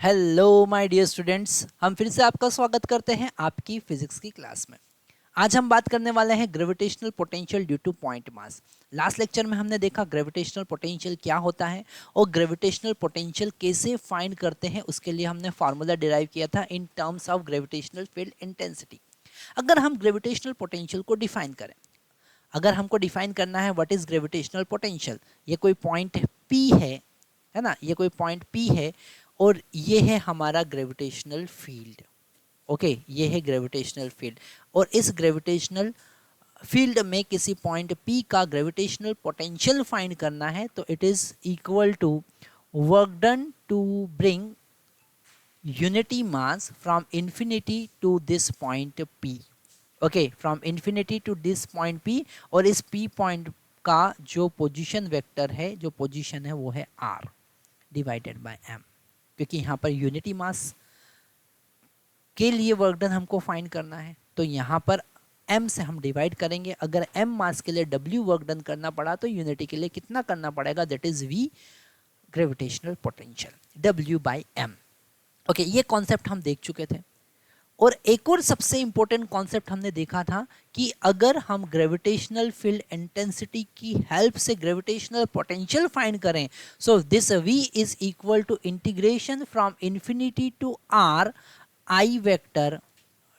Hello my dear students, हम फिर से आपका स्वागत करते हैं आपकी फिजिक्स की क्लास में। आज हम बात करने वाले हैं gravitational potential due two point mass. Last lecture में हमने देखा ग्रेविटेशनल पोटेंशियल क्या होता है और ग्रेविटेशनल पोटेंशियल कैसे फाइंड करते हैं। उसके लिए हमने फार्मूला डिराइव किया था in terms of gravitational field intensity. अगर हम ग्रेविटेशनल पोटेंशियल को डिफाइन करें, अगर हमको डिफाइन करना है व्हाट इज ग्रेविटेशनल पोटेंशियल, ये कोई पॉइंट पी है ना, ये कोई पॉइंट पी है और ये है हमारा ग्रेविटेशनल फील्ड। ओके, ये है ग्रेविटेशनल फील्ड और इस ग्रेविटेशनल फील्ड में किसी पॉइंट पी का ग्रेविटेशनल पोटेंशियल फाइंड करना है तो it is equal to work done to bring unity mass from infinity to this point P. Okay, from infinity to this point P, और इस पी पॉइंट का जो पोजीशन वेक्टर है, जो पोजीशन है वो है आर डिवाइडेड बाय एम, क्योंकि यहाँ पर यूनिटी मास के लिए वर्क डन हमको फाइंड करना है तो यहाँ पर m से हम डिवाइड करेंगे। अगर m मास के लिए w वर्क डन करना पड़ा तो यूनिटी के लिए कितना करना पड़ेगा, that is v gravitational potential w by m। Okay, ये कॉन्सेप्ट हम देख चुके थे। और एक और सबसे इंपॉर्टेंट कॉन्सेप्ट हमने देखा था कि अगर हम ग्रेविटेशनल फील्ड इंटेंसिटी की हेल्प से ग्रेविटेशनल पोटेंशियल फाइंड करें, so this v is equal to integration from infinity to r i vector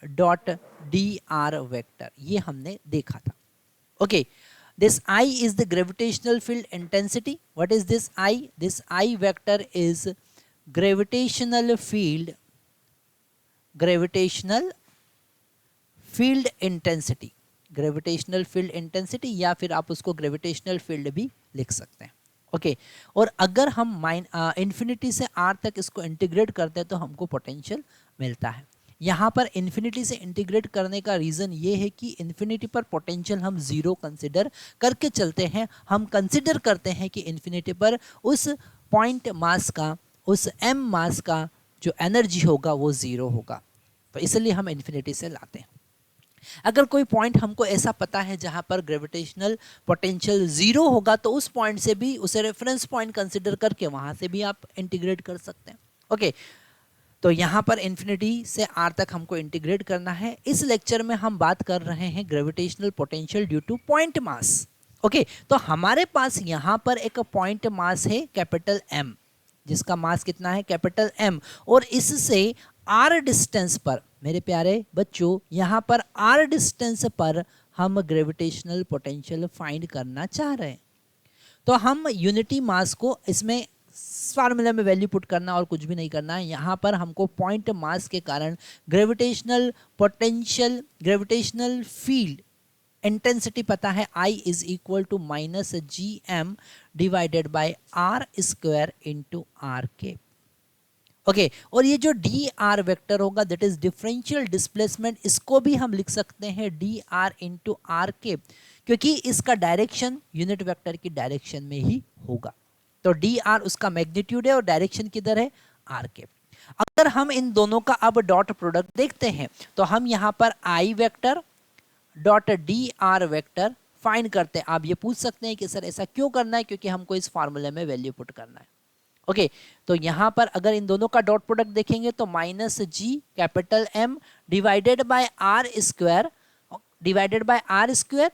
dot D R vector, ये हमने देखा था। Okay, this I is the gravitational field intensity. What is this I? This I vector is gravitational field intensity, gravitational field intensity, या फिर आप उसको gravitational field भी लिख सकते हैं। ओके, और अगर हम इंफिनिटी से आर तक इसको इंटीग्रेट करते हैं तो हमको पोटेंशियल मिलता है। यहाँ पर इन्फिनिटी से इंटीग्रेट करने का रीज़न ये है कि इन्फिनिटी पर पोटेंशियल हम ज़ीरो कंसिडर करके चलते हैं। हम कंसिडर करते हैं कि इन्फिनिटी पर उस पॉइंट मास का, उस एम मास का जो एनर्जी होगा वो ज़ीरो होगा, तो इसलिए हम इन्फिनिटी से लाते हैं। अगर कोई पॉइंट हमको ऐसा पता है जहाँ पर ग्रेविटेशनल पोटेंशियल ज़ीरो होगा तो उस पॉइंट से भी, उसे रेफरेंस पॉइंट कंसिडर करके वहाँ से भी आप इंटीग्रेट कर सकते हैं। ओके, तो यहाँ पर इन्फिनिटी से आर तक हमको इंटीग्रेट करना है। इस लेक्चर में हम बात कर रहे हैं gravitational potential due two point mass. Okay, तो हमारे पास यहाँ पर एक पॉइंट मास है कैपिटल एम, जिसका मास कितना है कैपिटल एम, और इससे आर डिस्टेंस पर, मेरे प्यारे बच्चों, यहाँ पर आर डिस्टेंस पर हम ग्रेविटेशनल पोटेंशियल फाइंड करना चाह रहे हैं। तो हम यूनिटी मास को इसमें फार्मूला में वैल्यू पुट करना और कुछ भी नहीं करना है। यहाँ पर हमको पॉइंट मास के कारण gravitational potential, gravitational field intensity पता है, I is equal to minus G M divided by R square into R K. Okay, और ये जो डी आर वेक्टर होगा दैट इज डिफरेंशियल डिस्प्लेसमेंट, इसको भी हम लिख सकते हैं डी आर इंटू आर के, क्योंकि इसका डायरेक्शन यूनिट वेक्टर की डायरेक्शन में ही होगा। तो डी आर उसका मैग्नीट्यूड है और डायरेक्शन किधर है, आर के। अगर हम इन दोनों का अब डॉट प्रोडक्ट देखते हैं तो हम यहाँ पर I vector dot D R vector find करते हैं। आप ये पूछ सकते हैं कि सर ऐसा क्यों करना है, क्योंकि हमको इस फार्मूले में वैल्यू पुट करना है। ओके, तो यहाँ पर अगर इन दोनों का डॉट प्रोडक्ट देखेंगे तो minus G capital M divided by R square, divided by R square,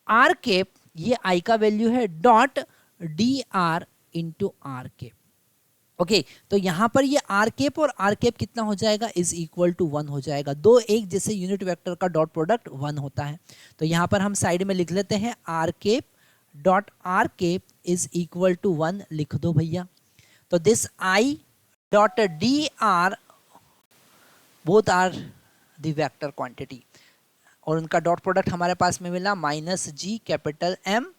R cap ये आई का वैल्यू है, dot D R into R cap. Okay, तो यहाँ पर ये आर केप और आर केप कितना हो जाएगा, इज इक्वल टू 1 हो जाएगा। दो एक जैसे यूनिट वेक्टर का डॉट प्रोडक्ट 1 होता है। तो यहाँ पर हम साइड में लिख लेते हैं R cap dot R cap is equal to 1 लिख दो भैया। तो this I dot D R both are the vector quantity, और उनका डॉट प्रोडक्ट हमारे पास में मिला minus G capital M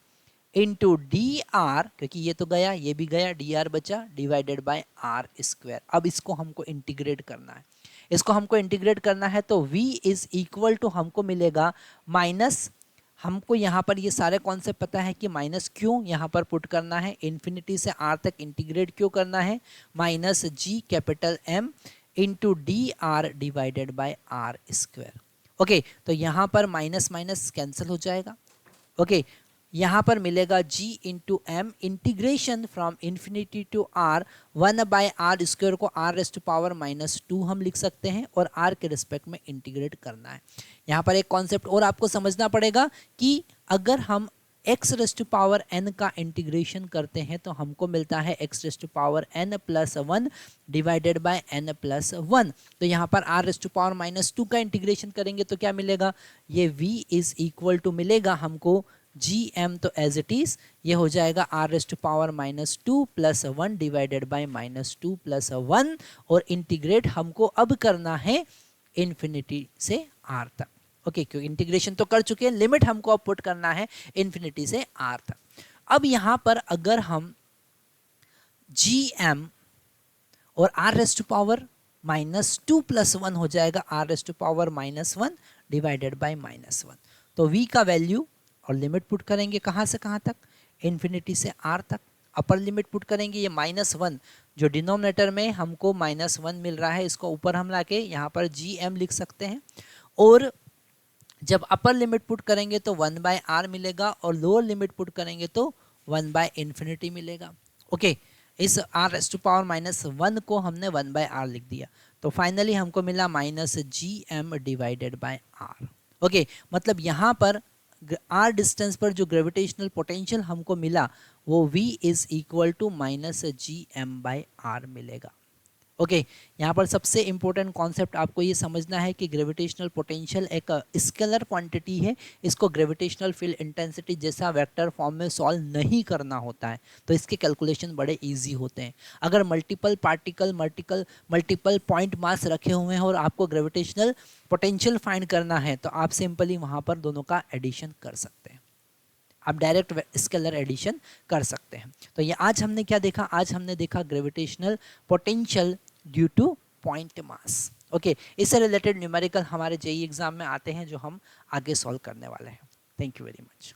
into D R, क्योंकि ये तो गया ये भी गया, डी आर बचा, डिवाइडेड बाय आर स्क्वायर। अब इसको हमको इंटीग्रेट करना है, इसको हमको इंटीग्रेट करना है तो v इज इक्वल टू हमको मिलेगा माइनस, हमको यहाँ पर ये सारे कॉन्सेप्ट पता है कि माइनस क्यों यहाँ पर पुट करना है, इन्फिनिटी से आर तक इंटीग्रेट क्यों करना है, minus G capital M into D R divided by R square. Okay, तो यहाँ पर माइनस माइनस कैंसिल हो जाएगा। ओके, यहाँ पर मिलेगा g into M integration from infinity to r 1/r² को r⁻⁻² हम लिख सकते हैं और r के रिस्पेक्ट में इंटीग्रेट करना है। यहाँ पर एक कॉन्सेप्ट और आपको समझना पड़ेगा कि अगर हम x⁻n का इंटीग्रेशन करते हैं तो हमको मिलता है x⁻n+1 डिवाइडेड बाय n+1। तो यहाँ पर r⁻⁻² का इंटीग्रेशन करेंगे तो क्या मिलेगा, ये v इज इक्वल टू मिलेगा हमको gm, तो एज इट इज ये हो जाएगा r⁻²+1 डिवाइडेड बाय -2+1 और इंटीग्रेट हमको अब करना है इन्फिनिटी से r तक। ओके, क्योंकि इंटीग्रेशन तो कर चुके हैं, लिमिट हमको अब पुट करना है इन्फिनिटी से r तक। अब यहाँ पर अगर हम gm और r⁻²+1 हो जाएगा r⁻1 डिवाइडेड बाय -1, तो v का वैल्यू और लिमिट पुट करेंगे कहाँ से कहाँ तक, इन्फिनिटी से r तक। अपर लिमिट पुट करेंगे, ये -1 जो डिनोमिनेटर में हमको -1 मिल रहा है इसको ऊपर हम लाके यहाँ पर gm लिख सकते हैं, और जब अपर लिमिट पुट करेंगे तो 1/r मिलेगा और लोअर लिमिट पुट करेंगे तो 1/∞ मिलेगा। ओके, इस r⁻1 को हमने 1/r लिख दिया, तो फाइनली हमको मिला -gm divided by r। Okay, मतलब यहाँ पर r डिस्टेंस पर जो ग्रेविटेशनल पोटेंशियल हमको मिला वो v is equal to -gm/r मिलेगा। ओके, यहाँ पर सबसे इम्पोर्टेंट कॉन्सेप्ट आपको ये समझना है कि ग्रेविटेशनल पोटेंशियल एक स्केलर क्वांटिटी है, इसको ग्रेविटेशनल फील्ड इंटेंसिटी जैसा वेक्टर फॉर्म में सॉल्व नहीं करना होता है, तो इसके कैलकुलेशन बड़े इजी होते हैं। अगर multiple particle multiple point mass रखे हुए हैं और आपको ग्रेविटेशनल पोटेंशियल फाइंड करना है तो आप सिंपली वहाँ पर दोनों का एडिशन कर सकते हैं, आप डायरेक्ट स्केलर एडिशन कर सकते हैं। तो ये आज हमने क्या देखा, आज हमने देखा gravitational potential due two point mass. Okay, इससे रिलेटेड न्यूमेरिकल हमारे जेईई एग्जाम में आते हैं जो हम आगे सॉल्व करने वाले हैं। Thank you very much.